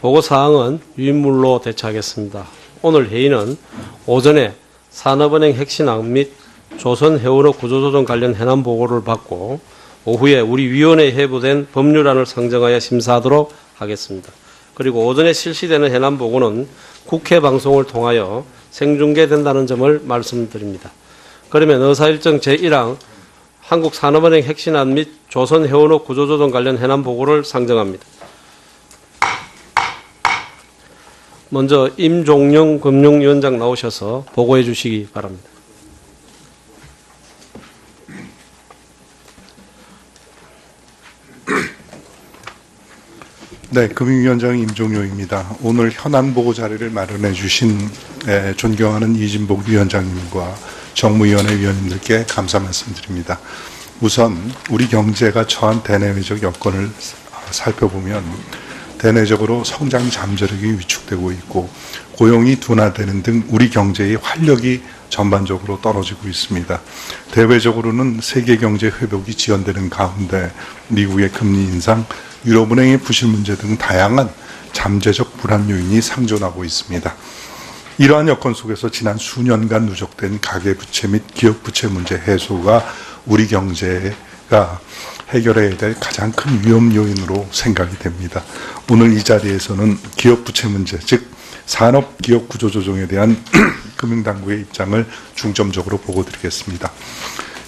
보고사항은 유인물로 대처하겠습니다. 오늘 회의는 오전에 산업은행 핵신항 및 조선해운업 구조조정 관련 현안 보고를 받고 오후에 우리 위원회에 회부된 법률안을 상정하여 심사하도록 하겠습니다. 그리고 오전에 실시되는 현안 보고는 국회 방송을 통하여 생중계된다는 점을 말씀드립니다. 그러면 의사일정 제1항 한국산업은행 핵신안 및 조선해운업 구조조정 관련 현안 보고를 상정합니다. 먼저 임종영 금융위원장 나오셔서 보고해 주시기 바랍니다. 네, 금융위원장 임종용입니다. 오늘 현안 보고 자료를 마련해 주신 존경하는 이진복 위원장님과 정무위원회 위원님들께 감사 말씀드립니다. 우선 우리 경제가 처한 대내외적 여건을 살펴보면 대내적으로 성장 잠재력이 위축되고 있고 고용이 둔화되는 등 우리 경제의 활력이 전반적으로 떨어지고 있습니다. 대외적으로는 세계 경제 회복이 지연되는 가운데 미국의 금리 인상, 유럽은행의 부실 문제 등 다양한 잠재적 불안 요인이 상존하고 있습니다. 이러한 여건 속에서 지난 수년간 누적된 가계부채 및 기업부채 문제 해소가 우리 경제가 해결해야 될 가장 큰 위험 요인으로 생각이 됩니다. 오늘 이 자리에서는 기업부채 문제, 즉 산업기업 구조조정에 대한 금융당국의 입장을 중점적으로 보고드리겠습니다.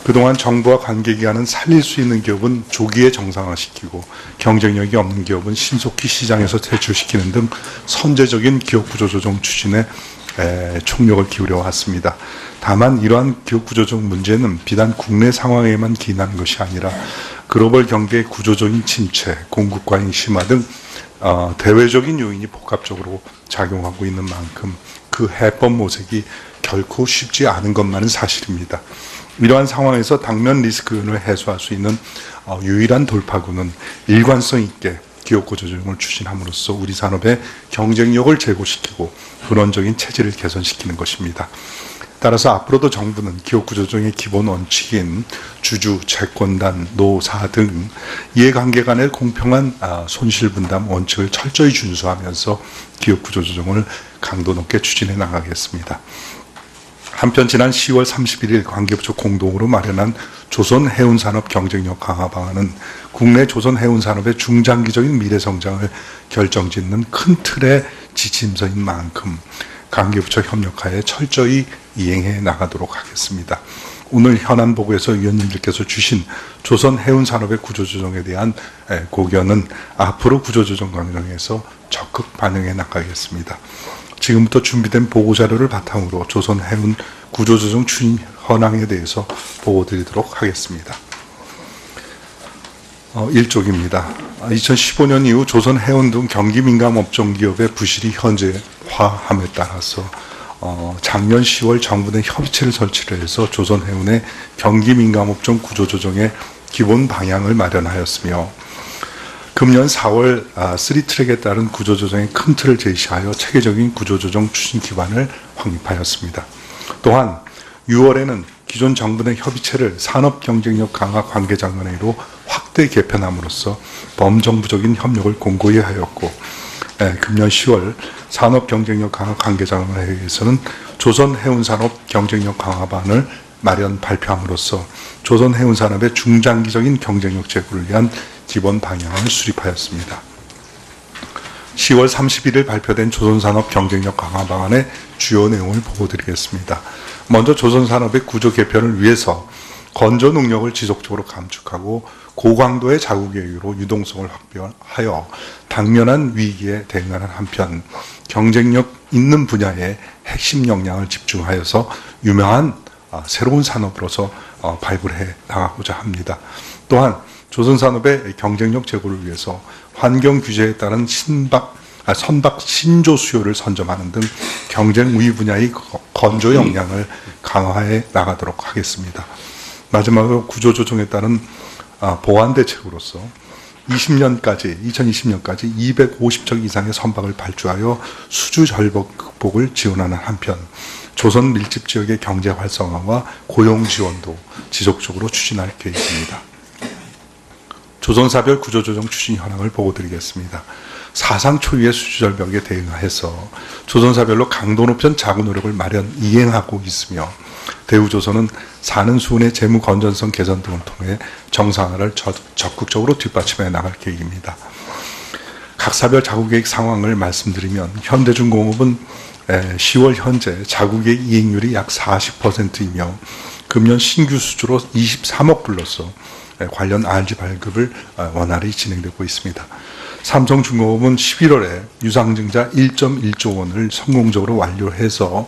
그동안 정부와 관계기관은 살릴 수 있는 기업은 조기에 정상화시키고 경쟁력이 없는 기업은 신속히 시장에서 퇴출시키는 등 선제적인 기업 구조조정 추진에 총력을 기울여 왔습니다. 다만 이러한 기업 구조조정 문제는 비단 국내 상황에만 기인하는 것이 아니라 글로벌 경제의 구조적인 침체, 공급 과잉 심화 등 대외적인 요인이 복합적으로 작용하고 있는 만큼 그 해법 모색이 결코 쉽지 않은 것만은 사실입니다. 이러한 상황에서 당면 리스크 요인을 해소할 수 있는 유일한 돌파구는 일관성 있게 기업 구조조정을 추진함으로써 우리 산업의 경쟁력을 제고시키고 근원적인 체질을 개선시키는 것입니다. 따라서 앞으로도 정부는 기업 구조조정의 기본 원칙인 주주, 채권단, 노사 등 이해관계 간의 공평한 손실분담 원칙을 철저히 준수하면서 기업 구조조정을 강도 높게 추진해 나가겠습니다. 한편 지난 10월 31일 관계부처 공동으로 마련한 조선해운산업 경쟁력 강화 방안은 국내 조선해운산업의 중장기적인 미래성장을 결정짓는 큰 틀의 지침서인 만큼 관계부처 협력하에 철저히 이행해 나가도록 하겠습니다. 오늘 현안 보고에서 위원님들께서 주신 조선해운산업의 구조조정에 대한 고견은 앞으로 구조조정 과정에서 적극 반영해 나가겠습니다. 지금부터 준비된 보고자료를 바탕으로 조선해운 구조조정 추진 현황에 대해서 보고드리도록 하겠습니다. 1쪽입니다. 2015년 이후 조선해운 등 경기민감업종 기업의 부실이 현재화함에 따라서 작년 10월 정부 내 협의체를 설치를 해서 조선해운의 경기민감업종 구조조정의 기본 방향을 마련하였으며 금년 4월 3트랙에 따른 구조조정의 큰 틀을 제시하여 체계적인 구조조정 추진 기반을 확립하였습니다. 또한 6월에는 기존 정부 내 협의체를 산업경쟁력 강화 관계장관회의로 확대 개편함으로써 범정부적인 협력을 공고히 하였고 금년 10월 산업경쟁력 강화 관계장관회의에서는 조선해운산업 경쟁력 강화반을 마련 발표함으로써 조선해운산업의 중장기적인 경쟁력 제고를 위한 기본 방향을 수립하였습니다. 10월 31일 발표된 조선산업 경쟁력 강화 방안의 주요 내용을 보고드리겠습니다. 먼저 조선산업의 구조 개편을 위해서 건조 능력을 지속적으로 감축하고 고강도의 자국외유로 유동성을 확보하여 당면한 위기에 대응하는 한편 경쟁력 있는 분야에 핵심 역량을 집중하여서 유명한 새로운 산업으로서 발굴해 나가고자 합니다. 또한 조선산업의 경쟁력 제고를 위해서 환경 규제에 따른 선박 신조 수요를 선점하는 등 경쟁 우위 분야의 건조 역량을 강화해 나가도록 하겠습니다. 마지막으로 구조조정에 따른 보완 대책으로서 2020년까지 250척 이상의 선박을 발주하여 수주 절벽 극복을 지원하는 한편 조선 밀집 지역의 경제 활성화와 고용 지원도 지속적으로 추진할 계획입니다. 조선사별 구조조정 추진 현황을 보고드리겠습니다. 사상 초유의 수주절벽에 대응해서 조선사별로 강도 높은 자구 노력을 이행하고 있으며 대우조선은 사는 수훈의 재무 건전성 개선 등을 통해 정상화를 적극적으로 뒷받침해 나갈 계획입니다. 각 사별 자구계획 상황을 말씀드리면 현대중공업은 10월 현재 자구계획 이행률이 약 40%이며 금년 신규 수주로 23억 불로서 관련 RG 발급을 원활히 진행되고 있습니다. 삼성중공업은 11월에 유상증자 1.1조 원을 성공적으로 완료해서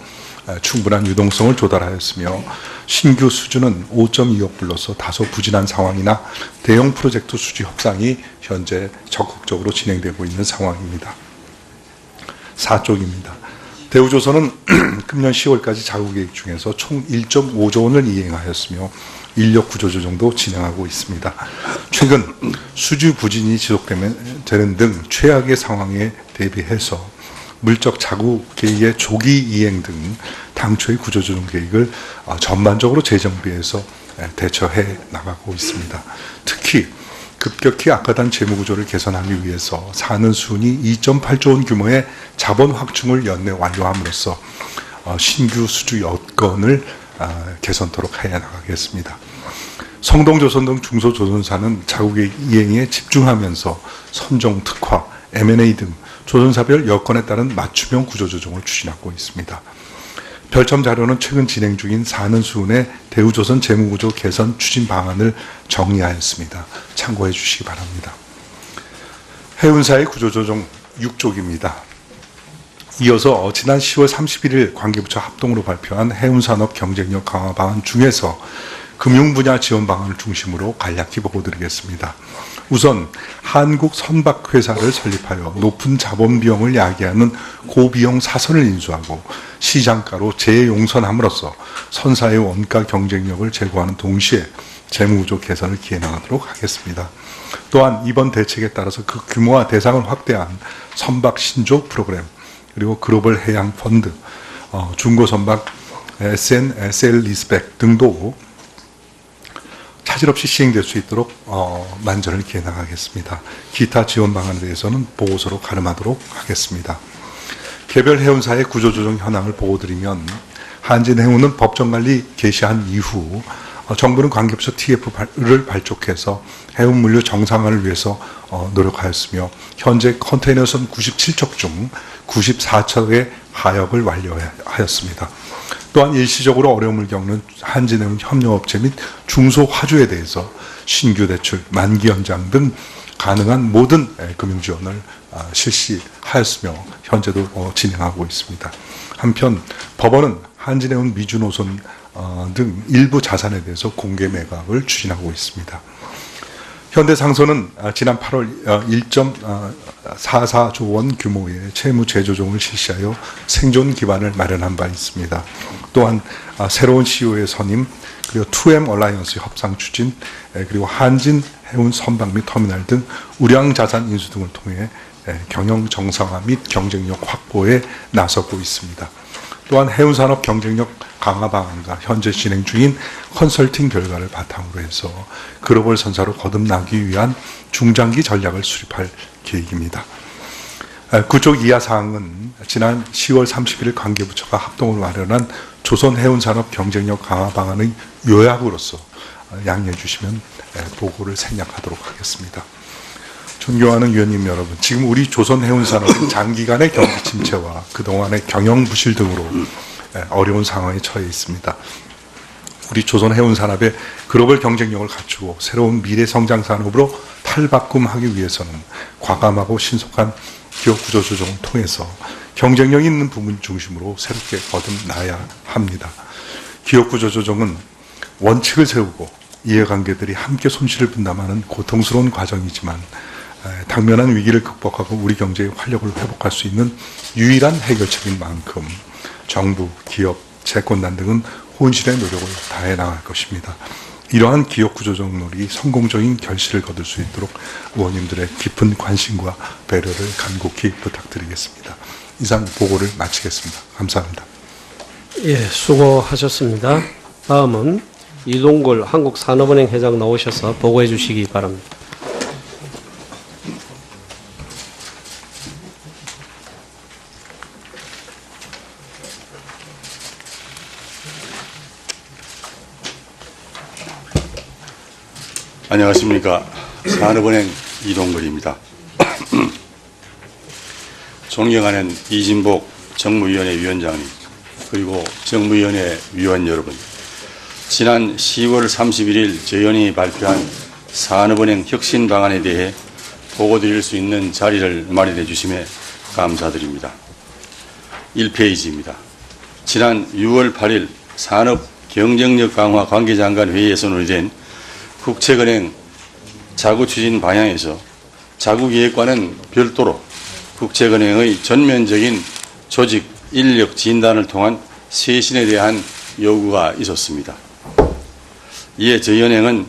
충분한 유동성을 조달하였으며 신규 수주는 5.2억 불로서 다소 부진한 상황이나 대형 프로젝트 수주 협상이 현재 적극적으로 진행되고 있는 상황입니다. 4쪽입니다. 대우조선은 금년 10월까지 자구계획 중에서 총 1.5조 원을 이행하였으며 인력 구조 조정도 진행하고 있습니다. 최근 수주 부진이 지속되는 등 최악의 상황에 대비해서 물적 자구 계획의 조기 이행 등 당초의 구조 조정 계획을 전반적으로 재정비해서 대처해 나가고 있습니다. 특히 급격히 악화된 재무 구조를 개선하기 위해서 사는 수훈이 2.8조 원 규모의 자본 확충을 연내 완료함으로써 신규 수주 여건을 개선토록 해 나가겠습니다. 성동조선 등 중소조선사는 자국의 이행에 집중하면서 선종, 특화, M&A 등 조선사별 여건에 따른 맞춤형 구조조정을 추진하고 있습니다. 별첨 자료는 최근 진행 중인 사는 수훈의 대우조선 재무구조 개선 추진 방안을 정리하였습니다. 참고해 주시기 바랍니다. 해운사의 구조조정 6쪽입니다. 이어서 지난 10월 31일 관계부처 합동으로 발표한 해운산업 경쟁력 강화 방안 중에서 금융 분야 지원 방안을 중심으로 간략히 보고드리겠습니다. 우선 한국 선박회사를 설립하여 높은 자본 비용을 야기하는 고비용 사선을 인수하고 시장가로 재용선함으로써 선사의 원가 경쟁력을 제고하는 동시에 재무구조 개선을 기해나가도록 하겠습니다. 또한 이번 대책에 따라서 그 규모와 대상을 확대한 선박 신조 프로그램, 그리고 글로벌 해양 펀드, 중고 선박 SN 셀 리스펙 등도 차질 없이 시행될 수 있도록 만전을 기해 나가겠습니다. 기타 지원 방안에 대해서는 보고서로 가름하도록 하겠습니다. 개별 해운사의 구조조정 현황을 보고드리면 한진해운은 법정관리 개시한 이후 정부는 관계부처 TF를 발족해서 해운 물류 정상화를 위해서 노력하였으며 현재 컨테이너선 97척 중 94척의 하역을 완료하였습니다. 또한 일시적으로 어려움을 겪는 한진해운 협력업체 및 중소화주에 대해서 신규 대출, 만기 연장 등 가능한 모든 금융 지원을 실시하였으며 현재도 진행하고 있습니다. 한편 법원은 한진해운 미주노선 등 일부 자산에 대해서 공개 매각을 추진하고 있습니다. 현대상선은 지난 8월 1.44조 원 규모의 채무 재조정을 실시하여 생존 기반을 마련한 바 있습니다. 또한 새로운 CEO의 선임, 그리고 2M 얼라이언스 협상 추진, 그리고 한진 해운 선박 및 터미널 등 우량 자산 인수 등을 통해 경영 정상화 및 경쟁력 확보에 나서고 있습니다. 또한 해운산업 경쟁력 강화 방안과 현재 진행 중인 컨설팅 결과를 바탕으로 해서 글로벌 선사로 거듭나기 위한 중장기 전략을 수립할 계획입니다. 구쪽 이하 사항은 지난 10월 31일 관계부처가 합동으로 마련한 조선 해운산업 경쟁력 강화 방안의 요약으로서 양해해 주시면 보고를 생략하도록 하겠습니다. 존경하는 위원님 여러분, 지금 우리 조선 해운산업은 장기간의 경기 침체와 그동안의 경영 부실 등으로 어려운 상황에 처해 있습니다. 우리 조선 해운산업의 글로벌 경쟁력을 갖추고 새로운 미래 성장 산업으로 탈바꿈하기 위해서는 과감하고 신속한 기업 구조 조정을 통해서 경쟁력 있는 부문 중심으로 새롭게 거듭나야 합니다. 기업 구조 조정은 원칙을 세우고 이해관계들이 함께 손실을 분담하는 고통스러운 과정이지만 당면한 위기를 극복하고 우리 경제의 활력을 회복할 수 있는 유일한 해결책인 만큼 정부, 기업, 채권단 등은 혼신의 노력을 다해 나갈 것입니다. 이러한 기업 구조조정 노력이 성공적인 결실을 거둘 수 있도록 의원님들의 깊은 관심과 배려를 간곡히 부탁드리겠습니다. 이상 보고를 마치겠습니다. 감사합니다. 예, 수고하셨습니다. 다음은 이동걸 한국산업은행 회장 나오셔서 보고해 주시기 바랍니다. 안녕하십니까. 산업은행 이동걸입니다. 존경하는 이진복 정무위원회 위원장님, 그리고 정무위원회 위원 여러분, 지난 10월 31일 저희원이 발표한 산업은행 혁신 방안에 대해 보고 드릴 수 있는 자리를 마련해 주심에 감사드립니다. 1페이지입니다. 지난 6월 8일 산업 경쟁력 강화 관계장관 회의에서 논의된 국책은행 자구 추진 방향에서 자구기획과는 별도로 국책은행의 전면적인 조직 인력 진단을 통한 쇄신에 대한 요구가 있었습니다. 이에 저희은행은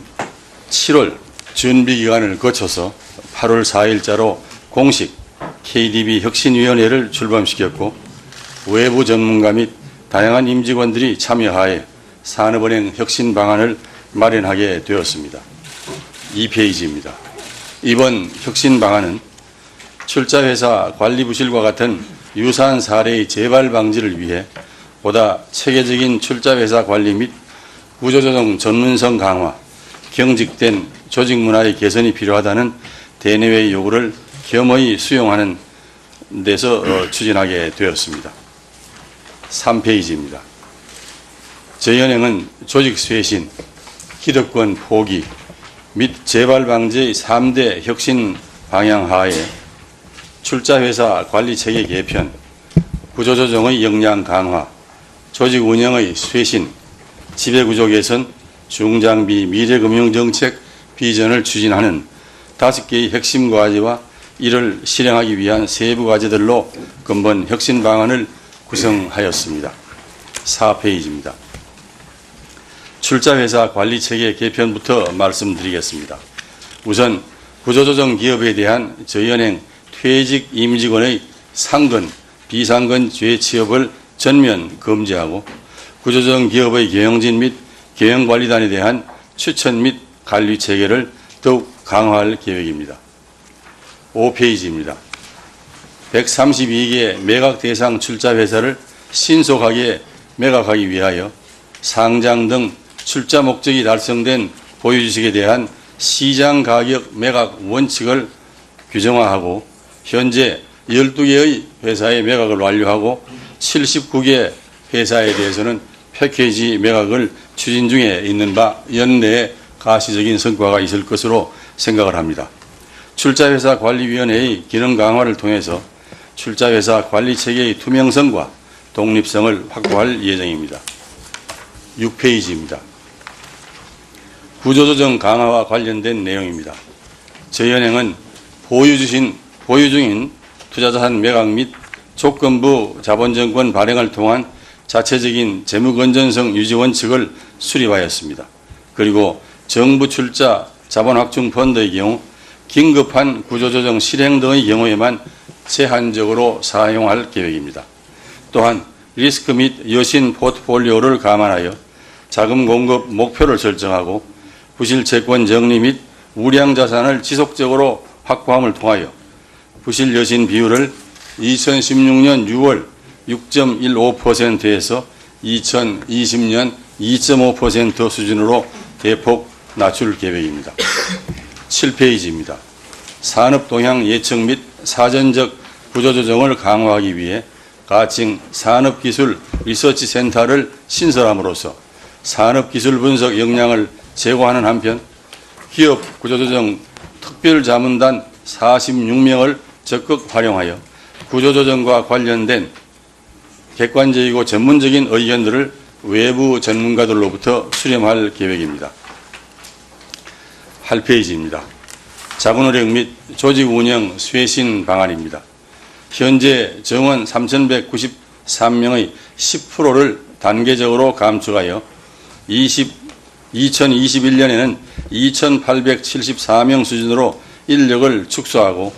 7월 준비기간을 거쳐서 8월 4일자로 공식 KDB 혁신위원회를 출범시켰고, 외부 전문가 및 다양한 임직원들이 참여하에 산업은행 혁신 방안을 마련하게 되었습니다. 2페이지입니다. 이번 혁신 방안은 출자회사 관리부실과 같은 유사한 사례의 재발 방지를 위해 보다 체계적인 출자회사 관리 및 구조조정 전문성 강화, 경직된 조직 문화의 개선이 필요하다는 대내외의 요구를 겸허히 수용하는 데서 추진하게 되었습니다. 3페이지입니다. 저희은행은 조직 쇄신, 기득권 포기 및 재발 방지의 3대 혁신 방향 하에 출자회사 관리체계 개편, 구조조정의 역량 강화, 조직 운영의 쇄신, 지배구조 개선, 중장비 미래금융정책 비전을 추진하는 5개의 핵심 과제와 이를 실행하기 위한 세부 과제들로 근본 혁신 방안을 구성하였습니다. 4페이지입니다. 출자회사 관리체계 개편부터 말씀드리겠습니다. 우선 구조조정 기업에 대한 저희은행 퇴직 임직원의 상근, 비상근 재취업을 전면 금지하고, 구조조정 기업의 경영진 및 경영관리단에 대한 추천 및 관리 체계를 더욱 강화할 계획입니다. 5페이지입니다. 132개 매각 대상 출자회사를 신속하게 매각하기 위하여 상장 등 출자 목적이 달성된 보유주식에 대한 시장 가격 매각 원칙을 규정화하고, 현재 12개의 회사의 매각을 완료하고 79개 회사에 대해서는 패키지 매각을 추진 중에 있는 바 연내에 가시적인 성과가 있을 것으로 생각을 합니다. 출자회사 관리위원회의 기능 강화를 통해서 출자회사 관리체계의 투명성과 독립성을 확보할 예정입니다. 6페이지입니다. 구조조정 강화와 관련된 내용입니다. 저희은행은 보유 중인 투자자산 매각 및 조건부 자본증권 발행을 통한 자체적인 재무건전성 유지 원칙을 수립하였습니다. 그리고 정부 출자 자본확충 펀드의 경우 긴급한 구조조정 실행 등의 경우에만 제한적으로 사용할 계획입니다. 또한 리스크 및 여신 포트폴리오를 감안하여 자금 공급 목표를 설정하고 부실 채권 정리 및 우량 자산을 지속적으로 확보함을 통하여 부실 여신 비율을 2016년 6월 6.15%에서 2020년 2.5% 수준으로 대폭 낮출 계획입니다. 7페이지입니다. 산업 동향 예측 및 사전적 구조조정을 강화하기 위해 가칭 산업기술 리서치 센터를 신설함으로써 산업기술 분석 역량을 제고하는 한편, 기업 구조조정 특별자문단 46명을 적극 활용하여 구조조정과 관련된 객관적이고 전문적인 의견들을 외부 전문가들로부터 수렴할 계획입니다. 8페이지입니다. 자본노력 및 조직운영 쇄신 방안입니다. 현재 정원 3,193명의 10%를 단계적으로 감축하여 2021년에는 2,874명 수준으로 인력을 축소하고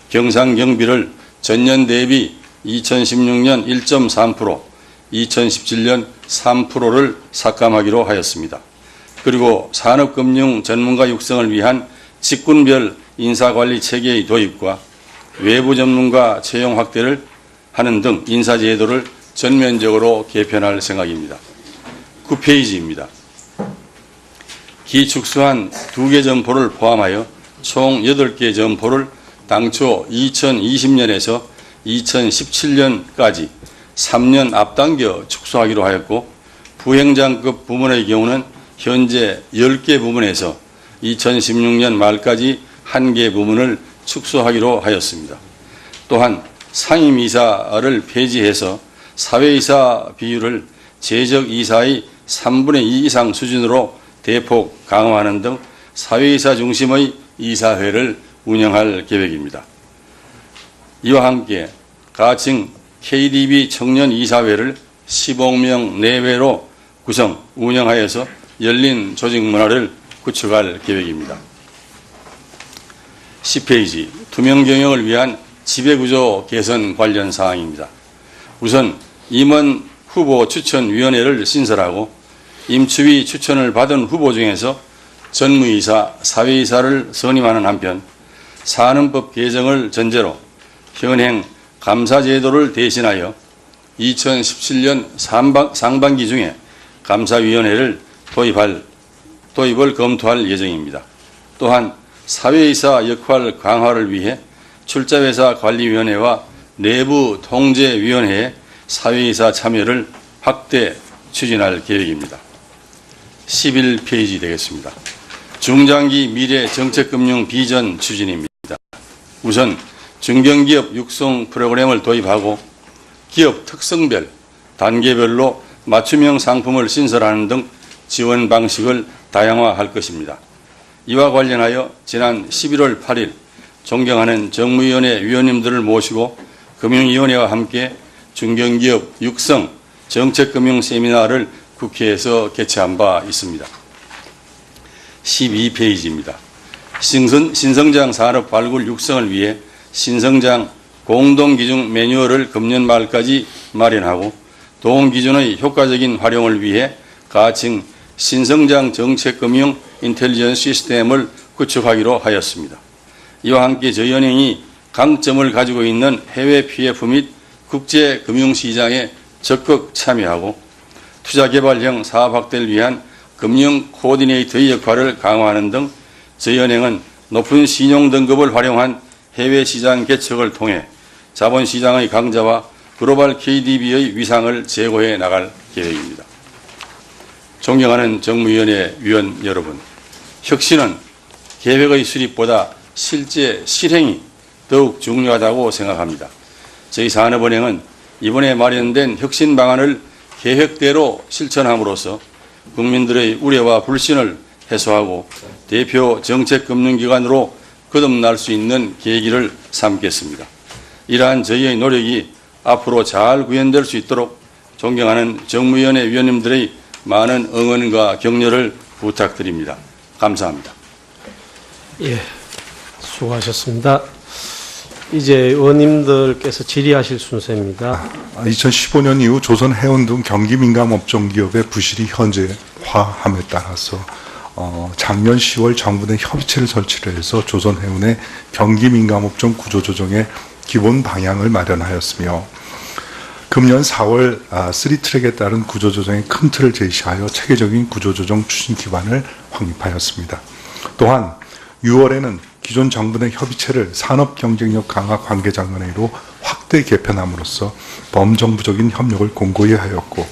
경상경비를 전년 대비 2016년 1.3%, 2017년 3%를 삭감하기로 하였습니다. 그리고 산업금융 전문가 육성을 위한 직군별 인사관리 체계의 도입과 외부 전문가 채용 확대를 하는 등 인사제도를 전면적으로 개편할 생각입니다. 9페이지입니다. 기축소한 2개 점포를 포함하여 총 8개 점포를 당초 2020년에서 2017년까지 3년 앞당겨 축소하기로 하였고, 부행장급 부문의 경우는 현재 10개 부문에서 2016년 말까지 1개 부문을 축소하기로 하였습니다. 또한 상임이사를 폐지해서 사회이사 비율을 재적이사의 3분의 2 이상 수준으로 대폭 강화하는 등 사회이사 중심의 이사회를 운영할 계획입니다. 이와 함께 가칭 KDB 청년이사회를 15명 내외로 구성, 운영하여서 열린 조직 문화를 구축할 계획입니다. 10페이지, 투명 경영을 위한 지배구조 개선 관련 사항입니다. 우선 임원 후보 추천위원회를 신설하고 임추위 추천을 받은 후보 중에서 전무이사, 사회이사를 선임하는 한편 산업법 개정을 전제로 현행 감사제도를 대신하여 2017년 상반기 중에 감사위원회를 도입을 검토할 예정입니다. 또한 사회이사 역할 강화를 위해 출자회사 관리위원회와 내부 통제위원회의 사회이사 참여를 확대 추진할 계획입니다. 11페이지 되겠습니다. 중장기 미래 정책금융 비전 추진입니다. 우선 중견기업 육성 프로그램을 도입하고 기업 특성별, 단계별로 맞춤형 상품을 신설하는 등 지원 방식을 다양화할 것입니다. 이와 관련하여 지난 11월 8일 존경하는 정무위원회 위원님들을 모시고 금융위원회와 함께 중견기업 육성 정책금융 세미나를 국회에서 개최한 바 있습니다. 12페이지입니다. 신성장 산업 발굴 육성을 위해 신성장 공동기준 매뉴얼을 금년 말까지 마련하고 동기준의 효과적인 활용을 위해 가칭 신성장 정책금융 인텔리전스 시스템을 구축하기로 하였습니다. 이와 함께 저희 은행이 강점을 가지고 있는 해외 PF 및 국제금융시장에 적극 참여하고 투자개발형 사업 확대를 위한 금융 코디네이터의 역할을 강화하는 등 저희 은행은 높은 신용 등급을 활용한 해외 시장 개척을 통해 자본시장의 강자와 글로벌 KDB의 위상을 제고해 나갈 계획입니다. 존경하는 정무위원회 위원 여러분, 혁신은 계획의 수립보다 실제 실행이 더욱 중요하다고 생각합니다. 저희 산업은행은 이번에 마련된 혁신 방안을 계획대로 실천함으로써 국민들의 우려와 불신을 해소하고 대표 정책금융기관으로 거듭날 수 있는 계기를 삼겠습니다. 이러한 저희의 노력이 앞으로 잘 구현될 수 있도록 존경하는 정무위원회 위원님들의 많은 응원과 격려를 부탁드립니다. 감사합니다. 예, 수고하셨습니다. 이제 의원님들께서 질의하실 순서입니다. 2015년 이후 조선해운 등 경기민감업종기업의 부실이 현재화함에 따라서 작년 10월 정부 내 협의체를 설치를 해서 조선해운의 경기민감업종 구조조정의 기본 방향을 마련하였으며 금년 4월 3트랙에 따른 구조조정의 큰 틀을 제시하여 체계적인 구조조정 추진 기반을 확립하였습니다. 또한 6월에는 기존 정부 내 협의체를 산업경쟁력 강화 관계자문회의로 확대 개편함으로써 범정부적인 협력을 공고히 하였고,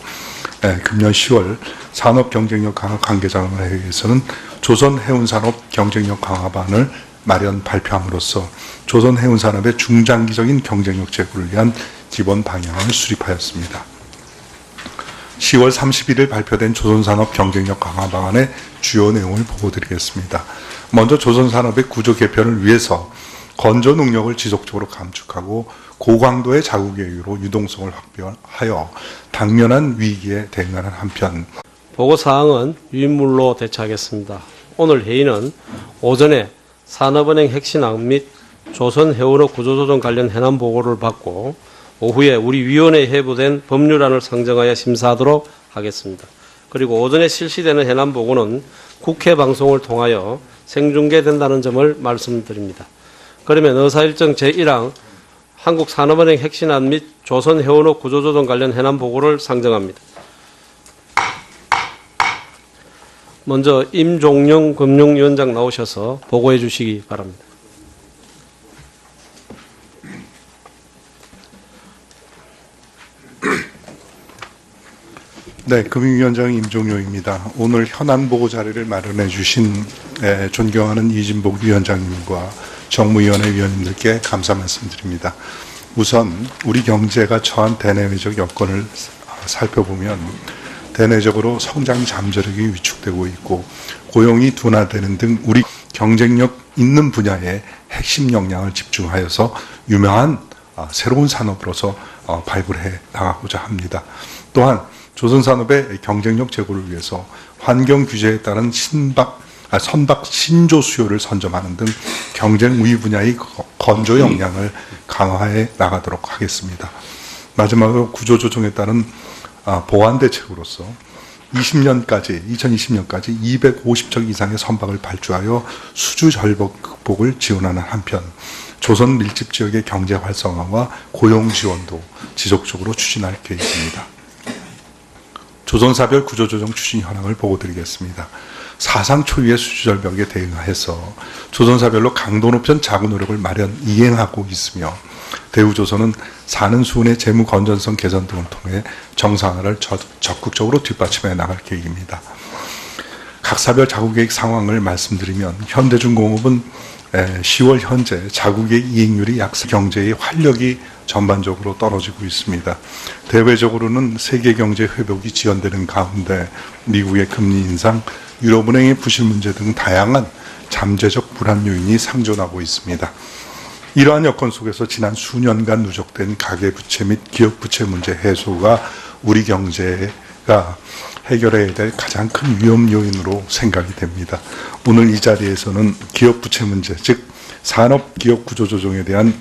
금년 10월 산업경쟁력 강화 관계자문회의에서는 조선해운산업 경쟁력 강화반을 마련 발표함으로써 조선해운산업의 중장기적인 경쟁력 제고를 위한 기본 방향을 수립하였습니다. 10월 31일 발표된 조선산업 경쟁력 강화 방안의 주요 내용을 보고드리겠습니다. 먼저 조선산업의 구조 개편을 위해서 건조 능력을 지속적으로 감축하고 고강도의 자국외유로 유동성을 확보하여 당면한 위기에 대응하는 한편 보고사항은 유인물로 대처하겠습니다. 오늘 회의는 오전에 산업은행 핵신앙 및 조선해운업 구조조정 관련 해남 보고를 받고 오후에 우리 위원회에 회부된 법률안을 상정하여 심사하도록 하겠습니다. 그리고 오전에 실시되는 해남 보고는 국회 방송을 통하여 생중계된다는 점을 말씀드립니다. 그러면 의사일정 제1항 한국산업은행 핵신안 및 조선해운업 구조조정 관련 해남 보고를 상정합니다. 먼저 임종영 금융위원장 나오셔서 보고해 주시기 바랍니다. 네, 금융위원장 임종요입니다. 오늘 현안 보고 자료를 마련해 주신 존경하는 이진복 위원장님과 정무위원회 위원님들께 감사 말씀드립니다. 우선 우리 경제가 처한 대내외적 여건을 살펴보면 대내적으로 성장 잠재력이 위축되고 있고 고용이 둔화되는 등 우리 경쟁력 있는 분야에 핵심 역량을 집중하여서 유명한 새로운 산업으로서 발굴해 나가고자 합니다. 또한 조선산업의 경쟁력 제고를 위해서 환경 규제에 따른 선박 신조 수요를 선점하는 등 경쟁 우위 분야의 건조 역량을 강화해 나가도록 하겠습니다. 마지막으로 구조조정에 따른 보완 대책으로서 2020년까지 250척 이상의 선박을 발주하여 수주 절벽 극복을 지원하는 한편 조선 밀집 지역의 경제 활성화와 고용 지원도 지속적으로 추진할 계획입니다. 조선사별 구조조정 추진 현황을 보고드리겠습니다. 사상 초유의 수주절벽에 대응해서 조선사별로 강도 높은 자구 노력을 이행하고 있으며 대우조선은 사는 수은의 재무 건전성 개선 등을 통해 정상화를 적극적으로 뒷받침해 나갈 계획입니다. 각 사별 자구계획 상황을 말씀드리면 현대중공업은 10월 현재 자구계획 이행률이 경제의 활력이 전반적으로 떨어지고 있습니다. 대외적으로는 세계 경제 회복이 지연되는 가운데 미국의 금리 인상, 유럽은행의 부실 문제 등 다양한 잠재적 불안 요인이 상존하고 있습니다. 이러한 여건 속에서 지난 수년간 누적된 가계부채 및 기업부채 문제 해소가 우리 경제가 해결해야 될 가장 큰 위험 요인으로 생각이 됩니다. 오늘 이 자리에서는 기업부채 문제, 즉 산업기업 구조조정에 대한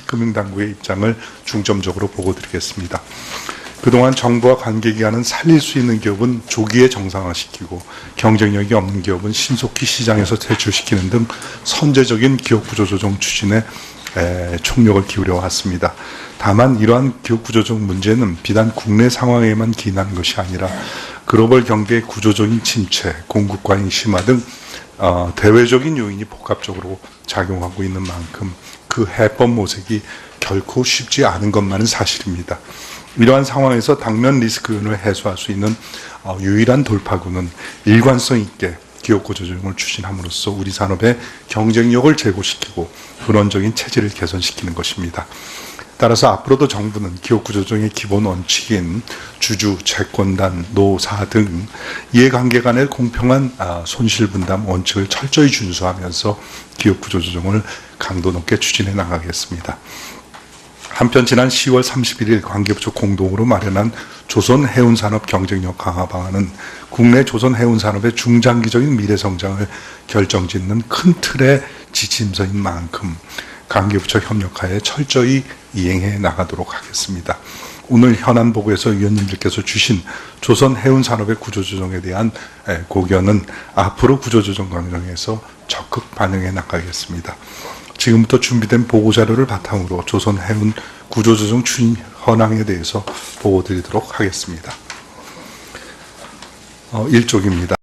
금융당국의 입장을 중점적으로 보고드리겠습니다. 그동안 정부와 관계기관은 살릴 수 있는 기업은 조기에 정상화시키고 경쟁력이 없는 기업은 신속히 시장에서 퇴출시키는 등 선제적인 기업 구조조정 추진에 총력을 기울여 왔습니다. 다만 이러한 기업 구조조정 문제는 비단 국내 상황에만 기인한 것이 아니라 글로벌 경제의 구조적인 침체, 공급 과잉 심화 등 대외적인 요인이 복합적으로 작용하고 있는 만큼 그 해법 모색이 결코 쉽지 않은 것만은 사실입니다. 이러한 상황에서 당면 리스크 요인을 해소할 수 있는 유일한 돌파구는 일관성 있게 기업 구조조정을 추진함으로써 우리 산업의 경쟁력을 제고시키고 근원적인 체질을 개선시키는 것입니다. 따라서 앞으로도 정부는 기업 구조조정의 기본 원칙인 주주, 채권단, 노사 등 이해관계 간의 공평한 손실분담 원칙을 철저히 준수하면서 기업 구조조정을 강도 높게 추진해 나가겠습니다. 한편 지난 10월 31일 관계부처 공동으로 마련한 조선해운산업 경쟁력 강화 방안은 국내 조선해운산업의 중장기적인 미래성장을 결정짓는 큰 틀의 지침서인 만큼 관계부처 협력하에 철저히 이행해 나가도록 하겠습니다. 오늘 현안 보고에서 위원님들께서 주신 조선해운산업의 구조조정에 대한 고견은 앞으로 구조조정 과정에서 적극 반영해 나가겠습니다. 지금부터 준비된 보고자료를 바탕으로 조선해운 구조조정 추진 현황에 대해서 보고드리도록 하겠습니다. 1쪽입니다.